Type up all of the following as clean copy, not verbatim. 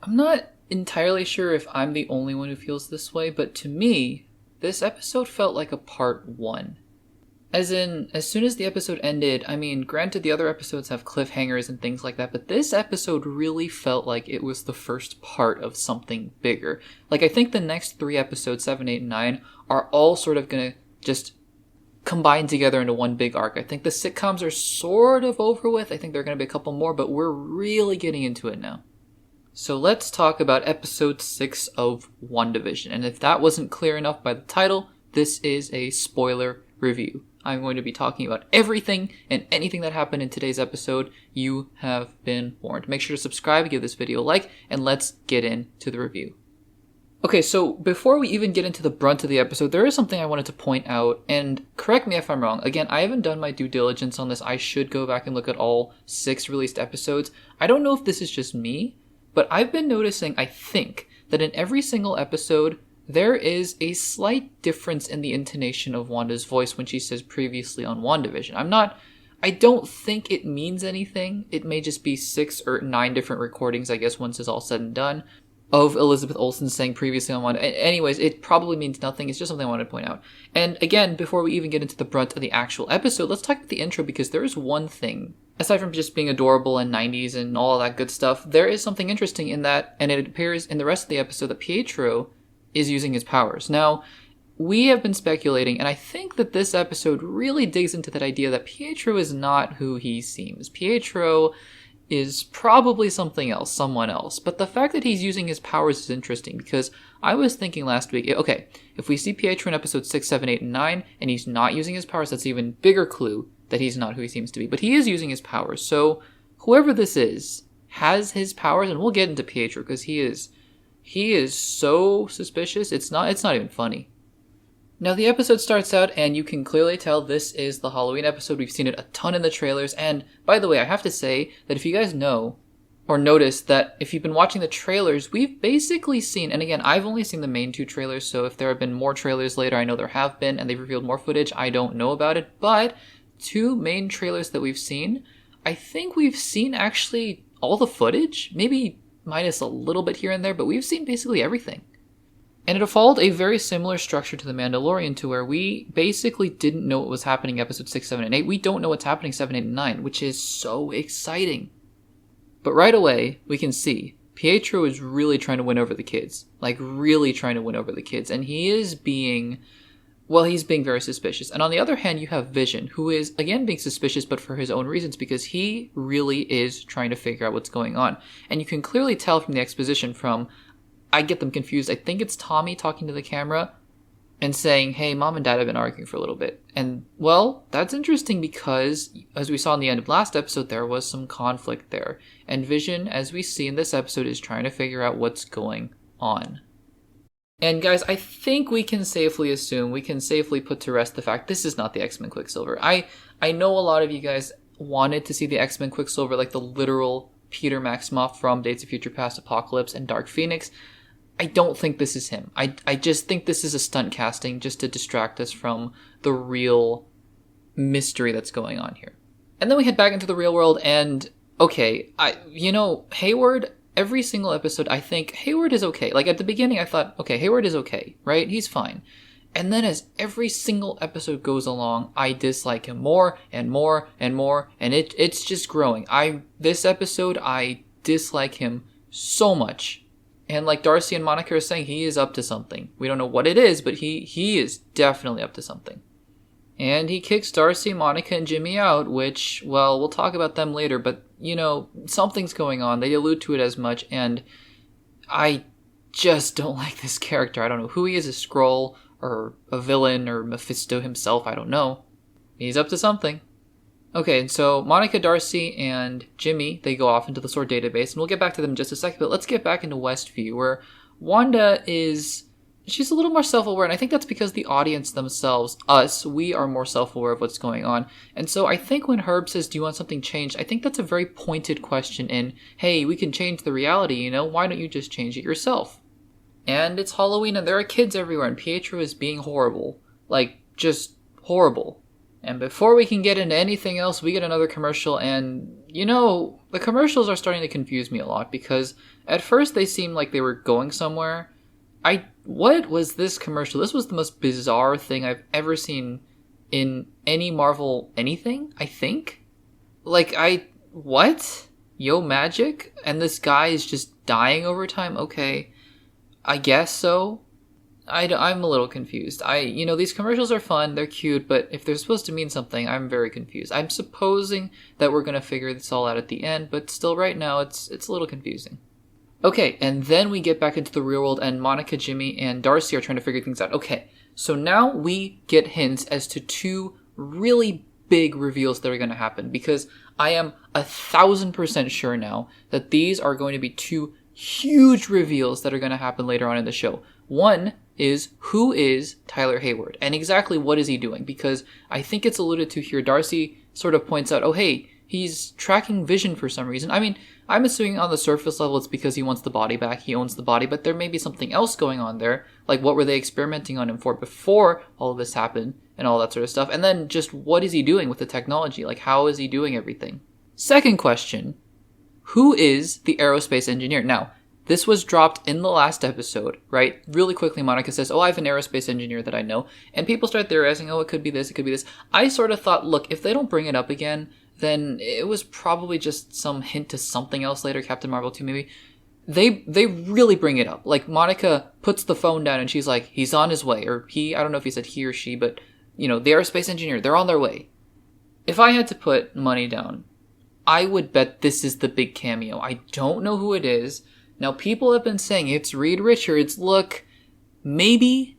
I'm not entirely sure if I'm the only one who feels this way, but to me, this episode felt like a part one. As in, as soon as the episode ended, I mean, granted the other episodes have cliffhangers and things like that, but this episode really felt like it was the first part of something bigger. Like, I think the next 3 episodes, 7, 8, and 9, are all sort of gonna just combine together into one big arc. I think the sitcoms are sort of over with. I think there are gonna be a couple more, but we're really getting into it now. So let's talk about episode 6 of WandaVision. And if that wasn't clear enough by the title, this is a spoiler review. I'm going to be talking about everything and anything that happened in today's episode. You have been warned. Make sure to subscribe, give this video a like, and let's get into the review. Okay, so before we even get into the brunt of the episode, there is something I wanted to point out, and correct me if I'm wrong. Again, I haven't done my due diligence on this. I should go back and look at all 6 released episodes. I don't know if this is just me, but I've been noticing, I think, that in every single episode, there is a slight difference in the intonation of Wanda's voice when she says previously on WandaVision. I don't think it means anything. It may just be 6 or 9 different recordings, I guess, once it's all said and done, of Elizabeth Olsen saying previously on Wanda. Anyways, it probably means nothing. It's just something I wanted to point out. And again, before we even get into the brunt of the actual episode, let's talk about the intro, because there is one thing, aside from just being adorable and 90s and all that good stuff, there is something interesting in that, and it appears in the rest of the episode that Pietro is using his powers. Now, we have been speculating, and I think that this episode really digs into that idea that Pietro is not who he seems. Pietro is probably something else, someone else. But the fact that he's using his powers is interesting, because I was thinking last week, okay, if we see Pietro in episode 6, 7, 8, and 9, and he's not using his powers, that's an even bigger clue that he's not who he seems to be. But he is using his powers, so whoever this is has his powers, and we'll get into Pietro, because he is so suspicious, it's not even funny. Now, the episode starts out, and you can clearly tell this is the Halloween episode. We've seen it a ton in the trailers, and by the way, I have to say that if you guys know, or notice that if you've been watching the trailers, we've basically seen, and again, I've only seen the main 2 trailers, so if there have been more trailers later, I know there have been, and they've revealed more footage, I don't know about it, but 2 main trailers that we've seen, I think we've seen actually all the footage, maybe minus a little bit here and there, but we've seen basically everything. And it followed a very similar structure to The Mandalorian, to where we basically didn't know what was happening episode 6, 7, and 8. We don't know what's happening 7, 8, and 9, which is so exciting. But right away, we can see Pietro is really trying to win over the kids. Like, really trying to win over the kids. And he is being very suspicious. And on the other hand, you have Vision, who is, again, being suspicious, but for his own reasons, because he really is trying to figure out what's going on. And you can clearly tell from the exposition I get them confused. I think it's Tommy talking to the camera and saying, hey, Mom and Dad have been arguing for a little bit. And, well, that's interesting because, as we saw in the end of last episode, there was some conflict there. And Vision, as we see in this episode, is trying to figure out what's going on. And guys, I think we can safely put to rest the fact this is not the X-Men Quicksilver. I know a lot of you guys wanted to see the X-Men Quicksilver, like the literal Peter Maximoff from Days of Future Past, Apocalypse, and Dark Phoenix. I don't think this is him. I just think this is a stunt casting just to distract us from the real mystery that's going on here. And then we head back into the real world, and okay, Hayward, every single episode, I think Hayward is okay. Like, at the beginning, I thought, okay, Hayward is okay, right? He's fine. And then as every single episode goes along, I dislike him more and more and more, and it's just growing. This episode, I dislike him so much. And like Darcy and Monica are saying, he is up to something. We don't know what it is, but he is definitely up to something. And he kicks Darcy, Monica, and Jimmy out, which, well, we'll talk about them later, but, something's going on. They allude to it as much, and I just don't like this character. I don't know who he is, a Skrull, or a villain, or Mephisto himself, I don't know. He's up to something. Okay, and so Monica, Darcy, and Jimmy, they go off into the SWORD database, and we'll get back to them in just a second, but let's get back into WESTVIEW, where Wanda she's a little more self-aware, and I think that's because the audience themselves, we are more self-aware of what's going on. And so I think when Herb says, do you want something changed, I think that's a very pointed question in, hey, we can change the reality, why don't you just change it yourself? And it's Halloween, and there are kids everywhere, and Pietro is being horrible. Like, just horrible. And before we can get into anything else, we get another commercial, and, the commercials are starting to confuse me a lot because at first they seemed like they were going somewhere. What was this commercial? This was the most bizarre thing I've ever seen in any Marvel anything, I think. What? Yo magic? And this guy is just dying over time? Okay, I guess so. I'm a little confused. These commercials are fun, they're cute, but if they're supposed to mean something, I'm very confused. I'm supposing that we're gonna figure this all out at the end, but still right now it's a little confusing. Okay, and then we get back into the real world and Monica, Jimmy, and Darcy are trying to figure things out. Okay, so now we get hints as to two really big reveals that are going to happen because I am 1,000% sure now that these are going to be two huge reveals that are going to happen later on in the show. One is who is Tyler Hayward and exactly what is he doing, because I think it's alluded to here. Darcy sort of points out, oh hey, he's tracking Vision for some reason. I mean, I'm assuming on the surface level it's because he wants the body back, he owns the body, but there may be something else going on there. Like, what were they experimenting on him for before all of this happened and all that sort of stuff? And then just what is he doing with the technology? Like, how is he doing everything? Second question, who is the aerospace engineer? Now, this was dropped in the last episode, right? Really quickly, Monica says, oh, I have an aerospace engineer that I know. And people start theorizing, oh, it could be this, it could be this. I sort of thought, look, if they don't bring it up again, then it was probably just some hint to something else later, Captain Marvel 2 maybe. They really bring it up. Like, Monica puts the phone down and she's like, he's on his way. Or I don't know if he said he or she, but, the aerospace engineer, they're on their way. If I had to put money down, I would bet this is the big cameo. I don't know who it is. Now, people have been saying it's Reed Richards. Look, maybe.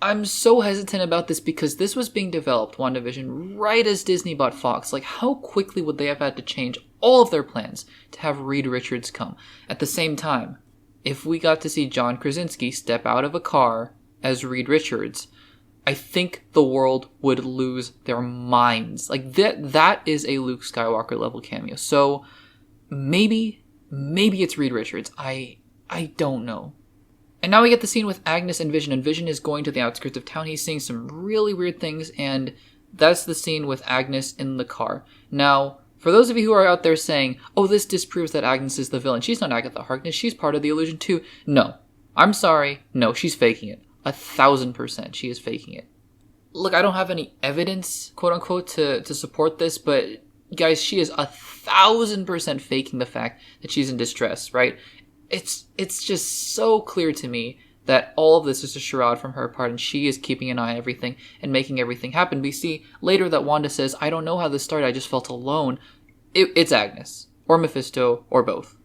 I'm so hesitant about this because this was being developed, WandaVision, right as Disney bought Fox. Like, how quickly would they have had to change all of their plans to have Reed Richards come? At the same time, if we got to see John Krasinski step out of a car as Reed Richards, I think the world would lose their minds. Like, that is a Luke Skywalker level cameo. So, maybe it's Reed Richards. I don't know. And now we get the scene with Agnes and Vision is going to the outskirts of town. He's seeing some really weird things, and that's the scene with Agnes in the car. Now, for those of you who are out there saying, oh, this disproves that Agnes is the villain. She's not Agatha Harkness. She's part of the illusion too. No. I'm sorry. No, she's faking it. 1,000% she is faking it. Look, I don't have any evidence, quote unquote, to support this, but guys, she is 1,000% faking the fact that she's in distress, right? It's just so clear to me that all of this is a charade from her part and she is keeping an eye on everything and making everything happen. We see later that Wanda says, I don't know how this started, I just felt alone. It's Agnes, or Mephisto, or both.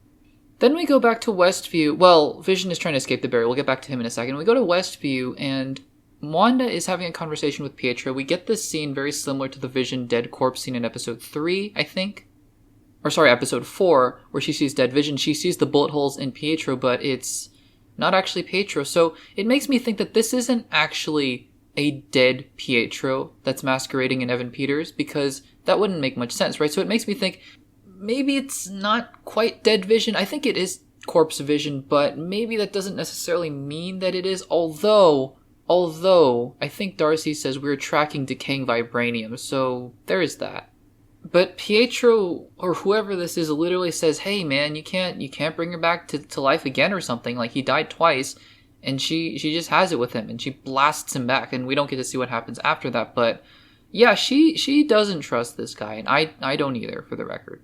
Then we go back to Westview. Well, Vision is trying to escape the barrier. We'll get back to him in a second. We go to Westview and Wanda is having a conversation with Pietro. We get this scene very similar to the Vision dead corpse scene in episode 3, I think. Or sorry, episode 4, where she sees dead Vision. She sees the bullet holes in Pietro, but it's not actually Pietro. So it makes me think that this isn't actually a dead Pietro that's masquerading in Evan Peters, because that wouldn't make much sense, right? So it makes me think maybe it's not quite dead Vision. I think it is corpse Vision, but maybe that doesn't necessarily mean that it is, although I think Darcy says we're tracking decaying vibranium, so there is that. But Pietro, or whoever this is, literally says, hey man, you can't bring her back to life again or something. Like, he died twice, and she just has it with him, and she blasts him back, and we don't get to see what happens after that. But yeah, she doesn't trust this guy, and I don't either, for the record.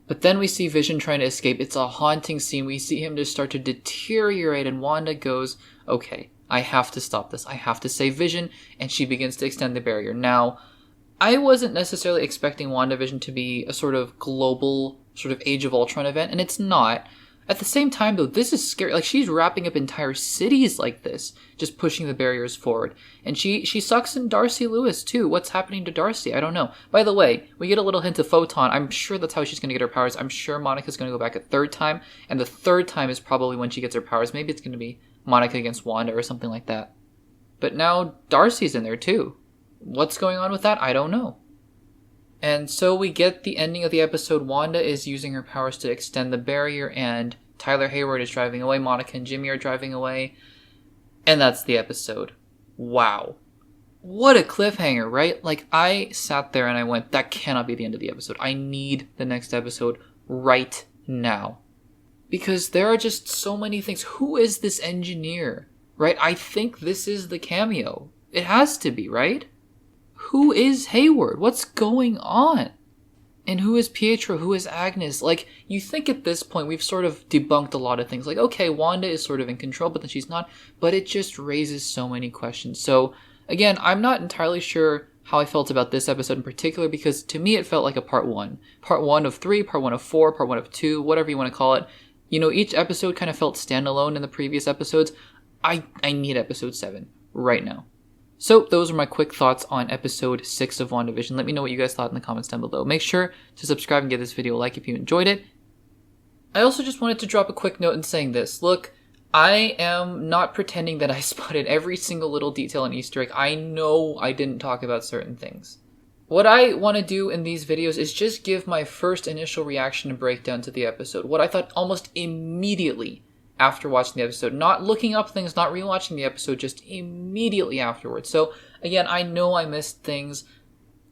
But then we see Vision trying to escape. It's a haunting scene. We see him just start to deteriorate, and Wanda goes, okay, I have to stop this. I have to save Vision, and she begins to extend the barrier. Now, I wasn't necessarily expecting WandaVision to be a sort of global, sort of Age of Ultron event, and it's not. At the same time, though, this is scary. Like, she's wrapping up entire cities like this, just pushing the barriers forward. And she sucks in Darcy Lewis, too. What's happening to Darcy? I don't know. By the way, we get a little hint of Photon. I'm sure that's how she's going to get her powers. I'm sure Monica's going to go back a third time, and the third time is probably when she gets her powers. Maybe it's going to be Monica against Wanda or something like that. But now Darcy's in there, too. What's going on with that? I don't know. And so we get the ending of the episode. Wanda is using her powers to extend the barrier, and Tyler Hayward is driving away. Monica and Jimmy are driving away. And that's the episode. Wow. what a cliffhanger, right? Like, I sat there and I went, that cannot be the end of the episode. I need the next episode right now. Because there are just so many things. Who is this engineer, right? I think this is the cameo. It has to be, right? Who is Hayward? What's going on? And who is Pietro? Who is Agnes? Like, you think at this point we've sort of debunked a lot of things. Like, okay, Wanda is sort of in control, but then she's not. But it just raises so many questions. So, again, I'm not entirely sure how I felt about this episode in particular, because to me it felt like a part one. Part 1 of 3, part 1 of 4, part 1 of 2, whatever you want to call it. You know, each episode kind of felt standalone in the previous episodes. I need episode 7 right now. So those are my quick thoughts on episode 6 of WandaVision. Let me know what you guys thought in the comments down below. Make sure to subscribe and give this video a like if you enjoyed it. I also just wanted to drop a quick note in saying this. Look, I am not pretending that I spotted every single little detail and Easter egg. I know I didn't talk about certain things. What I want to do in these videos is just give my first initial reaction and breakdown to the episode. What I thought almost immediately after watching the episode. Not looking up things, not rewatching the episode, just immediately afterwards. So, again, I know I missed things.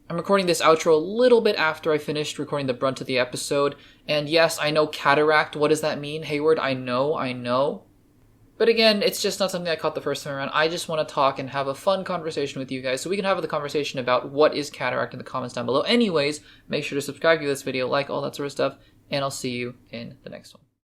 I'm recording this outro a little bit after I finished recording the brunt of the episode. And yes, I know cataract. What does that mean, Hayward? I know. But again, it's just not something I caught the first time around. I just want to talk and have a fun conversation with you guys, so we can have the conversation about what is cataract in the comments down below. Anyways, make sure to subscribe to this video, like all that sort of stuff, and I'll see you in the next one.